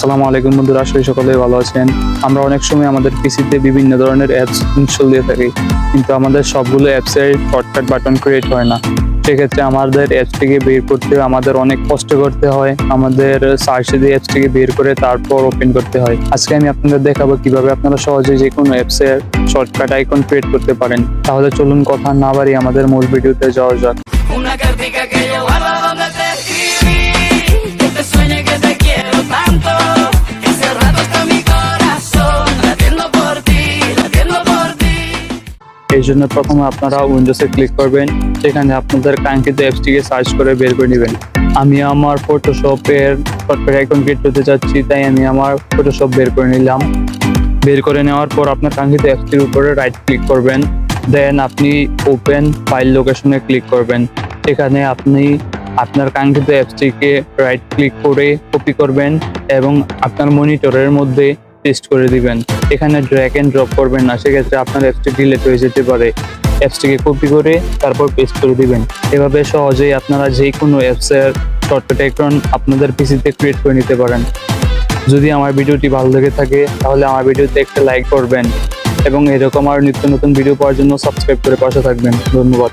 আসসালামু আলাইকুম বন্ধুরা, আশা করি সকলেই ভালো আছেন। আমরা অনেক সময় আমাদের পিসিতে বিভিন্ন ধরনের অ্যাপস ইনস্টল দিয়ে থাকি, কিন্তু আমাদের সবগুলো অ্যাপসের শর্টকাট বাটন ক্রিয়েট হয় না। সেক্ষেত্রে আমাদের অ্যাপসটিকে বের করতে আমাদের অনেক কষ্ট করতে হয়। আমাদের সার্চে দিয়ে অ্যাপসটিকে বের করে তারপর ওপেন করতে হয়। আজকে আমি আপনাদের দেখাবো কিভাবে আপনারা সহজে যে কোনো অ্যাপসের শর্টকাট আইকন ক্রিয়েট করতে পারেন। তাহলে চলুন কথা না বাড়িয়ে আমাদের মূল ভিডিওতে যাওয়া যাক। এই জন্য প্রথমে আপনারা উইন্ডোজে ক্লিক করবেন, সেখানে আপনাদের কাঙ্ক্ষিত অ্যাপসটিকে সার্চ করে বের করে নেবেন। আমি আমার ফটোশপের শর্টকাট আইকন ক্রিয়েট করতে চাচ্ছি, তাই আমি আমার ফটোশপ বের করে নিলাম। বের করে নেওয়ার পর আপনার কাঙ্ক্ষিত অ্যাপসটির উপরে রাইট ক্লিক করবেন, দেন আপনি ওপেন ফাইল লোকেশনে ক্লিক করবেন। সেখানে আপনি আপনার কাঙ্ক্ষিত অ্যাপসটিকে রাইট ক্লিক করে কপি করবেন এবং আপনার মনিটরের মধ্যে পেস্ট করে দিবেন। এখানে ড্র্যাগ এন্ড ড্রপ করবেন না, সেক্ষেত্রে আপনার অ্যাপসটি ডিলিট হয়ে যেতে পারে। অ্যাপসটিকে কপি করে তারপর পেস্ট করে দিবেন। এভাবে সহজেই আপনারা যে কোনো অ্যাপসের শর্টকাট আইকন আপনাদের পিসিতে ক্রিয়েট করে নিতে পারেন। যদি আমার ভিডিওটি ভালো লেগে থাকে তাহলে আমার ভিডিওতে একটা লাইক করবেন এবং এরকম আর নিত্য নতুন ভিডিও পাওয়ার জন্য সাবস্ক্রাইব করে পাশে থাকবেন। ধন্যবাদ।